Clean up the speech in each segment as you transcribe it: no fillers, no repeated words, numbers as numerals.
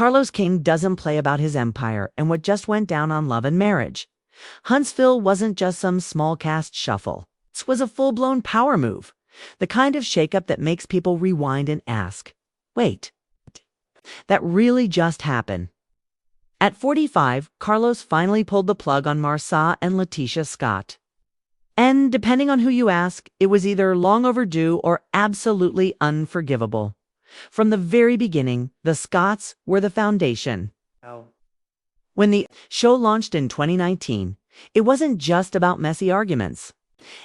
Carlos King doesn't play about his empire and what just went down on Love and Marriage. Huntsville wasn't just some small cast shuffle. This was a full-blown power move, the kind of shakeup that makes people rewind and ask, wait, that really just happened? At 45, Carlos finally pulled the plug on Marsau and LaTisha Scott. And depending on who you ask, it was either long overdue or absolutely unforgivable. From the very beginning, the Scotts were the foundation. When the show launched in 2019, it wasn't just about messy arguments.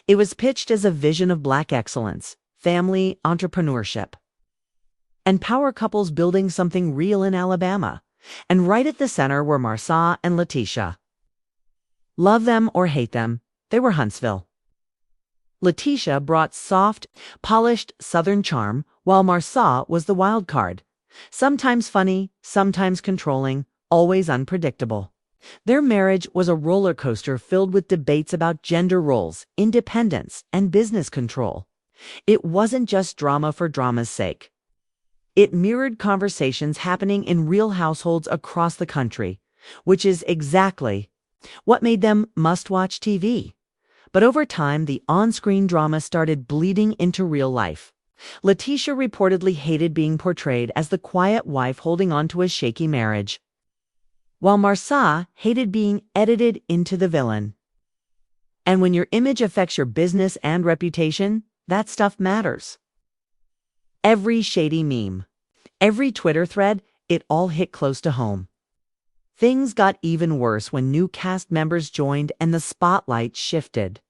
It was pitched as a vision of Black excellence, family entrepreneurship, and power couples building something real in Alabama. And right at the center were Marsau and LaTisha. Love them or hate them, they were Huntsville. LaTisha brought soft, polished Southern charm, while Marsau was the wild card. Sometimes funny, sometimes controlling, always unpredictable. Their marriage was a roller coaster filled with debates about gender roles, independence, and business control. It wasn't just drama for drama's sake. It mirrored conversations happening in real households across the country, which is exactly what made them must-watch TV. But over time, the on-screen drama started bleeding into real life. LaTisha reportedly hated being portrayed as the quiet wife holding on to a shaky marriage, while Marsau hated being edited into the villain. And when your image affects your business and reputation, that stuff matters. Every shady meme, every Twitter thread, it all hit close to home. Things got even worse when new cast members joined and the spotlight shifted.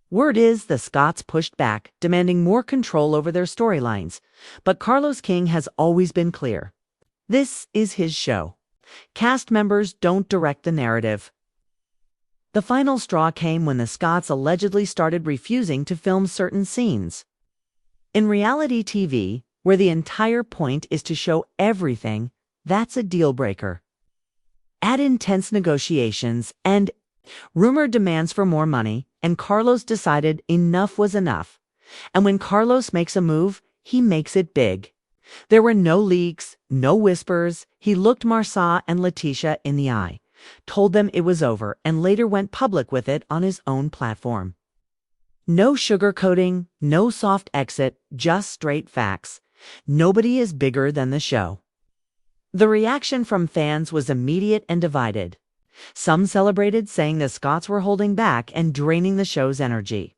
Word is the Scotts pushed back, demanding more control over their storylines. But Carlos King has always been clear. This is his show. Cast members don't direct the narrative. The final straw came when the Scotts allegedly started refusing to film certain scenes. In reality TV, where the entire point is to show everything, that's a deal breaker. Add intense negotiations and rumored demands for more money, and Carlos decided enough was enough. And when Carlos makes a move, he makes it big. There were no leaks, no whispers. He looked Marsau and LaTisha in the eye, told them it was over, and later went public with it on his own platform. No sugarcoating, no soft exit, just straight facts. Nobody is bigger than the show. The reaction from fans was immediate and divided. Some celebrated, saying the Scotts were holding back and draining the show's energy.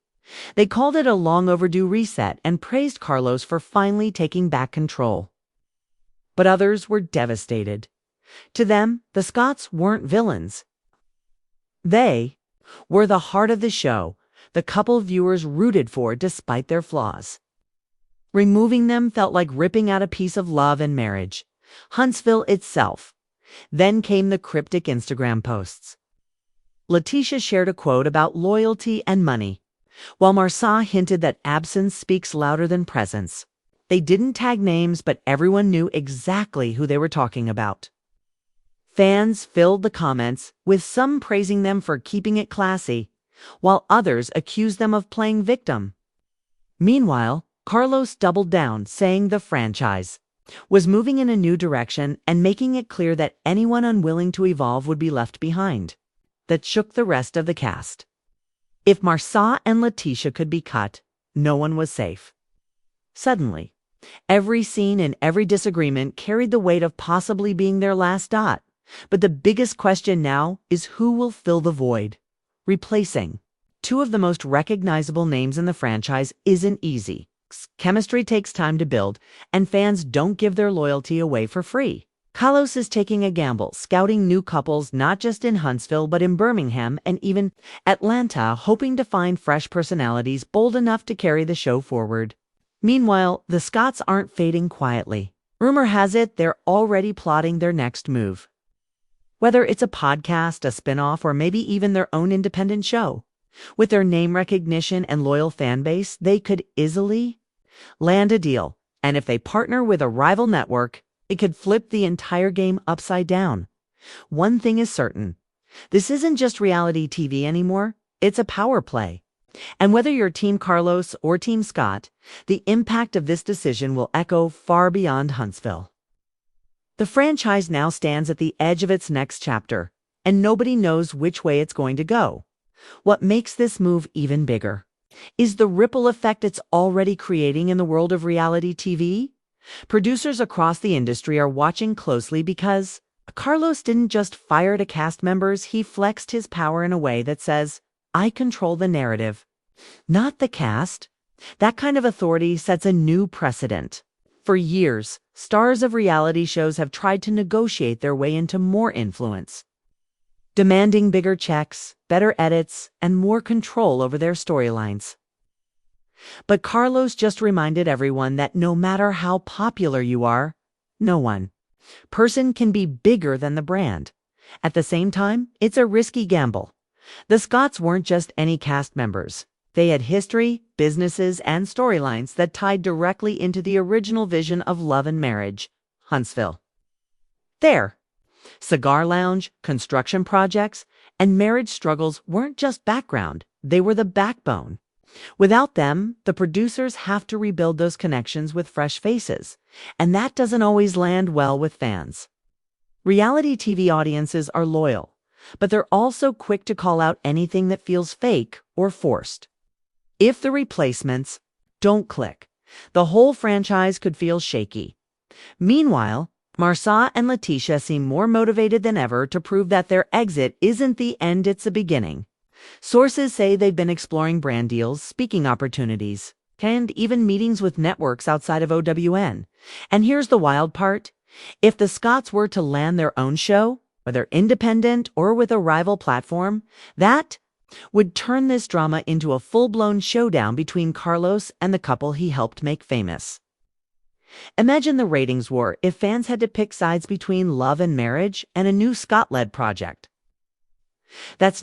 They called it a long overdue reset and praised Carlos for finally taking back control. But others were devastated. To them, the Scotts weren't villains. They were the heart of the show, the couple viewers rooted for despite their flaws. Removing them felt like ripping out a piece of Love and Marriage, Huntsville itself. Then came the cryptic Instagram posts. LaTisha shared a quote about loyalty and money, while Marsau hinted that absence speaks louder than presence. They didn't tag names, but everyone knew exactly who they were talking about. Fans filled the comments, with some praising them for keeping it classy, while others accused them of playing victim. Meanwhile, Carlos doubled down, saying the franchise was moving in a new direction and making it clear that anyone unwilling to evolve would be left behind. That shook the rest of the cast. If Marsau and LaTisha could be cut, no one was safe. Suddenly, every scene and every disagreement carried the weight of possibly being their last dot. But the biggest question now is who will fill the void. Replacing two of the most recognizable names in the franchise isn't easy. Chemistry takes time to build, and fans don't give their loyalty away for free. Carlos is taking a gamble, scouting new couples not just in Huntsville but in Birmingham and even Atlanta, hoping to find fresh personalities bold enough to carry the show forward. Meanwhile, the Scotts aren't fading quietly. Rumor has it they're already plotting their next move. Whether it's a podcast, a spinoff, or maybe even their own independent show. With their name recognition and loyal fan base, they could easily land a deal. And if they partner with a rival network, it could flip the entire game upside down. One thing is certain. This isn't just reality TV anymore. It's a power play. And whether you're Team Carlos or Team Scott, the impact of this decision will echo far beyond Huntsville. The franchise now stands at the edge of its next chapter, and nobody knows which way it's going to go. What makes this move even bigger is the ripple effect it's already creating in the world of reality TV. Producers across the industry are watching closely because Carlos didn't just fire the cast members, he flexed his power in a way that says, I control the narrative, not the cast. That kind of authority sets a new precedent. For years, stars of reality shows have tried to negotiate their way into more influence, demanding bigger checks, better edits, and more control over their storylines. But Carlos just reminded everyone that no matter how popular you are, no one person can be bigger than the brand. At the same time, it's a risky gamble. The Scotts weren't just any cast members. They had history, businesses, and storylines that tied directly into the original vision of Love and Marriage Huntsville. Their cigar lounge, construction projects, and marriage struggles weren't just background, they were the backbone. Without them, the producers have to rebuild those connections with fresh faces, and that doesn't always land well with fans. Reality TV audiences are loyal, but they're also quick to call out anything that feels fake or forced. If the replacements don't click, the whole franchise could feel shaky. Meanwhile, Marsau and LaTisha seem more motivated than ever to prove that their exit isn't the end, it's a beginning. Sources say they've been exploring brand deals, speaking opportunities, and even meetings with networks outside of OWN. And here's the wild part. If the Scotts were to land their own show, whether independent or with a rival platform, that would turn this drama into a full-blown showdown between Carlos and the couple he helped make famous. Imagine the ratings war if fans had to pick sides between Love and Marriage and a new Scott-led project. That's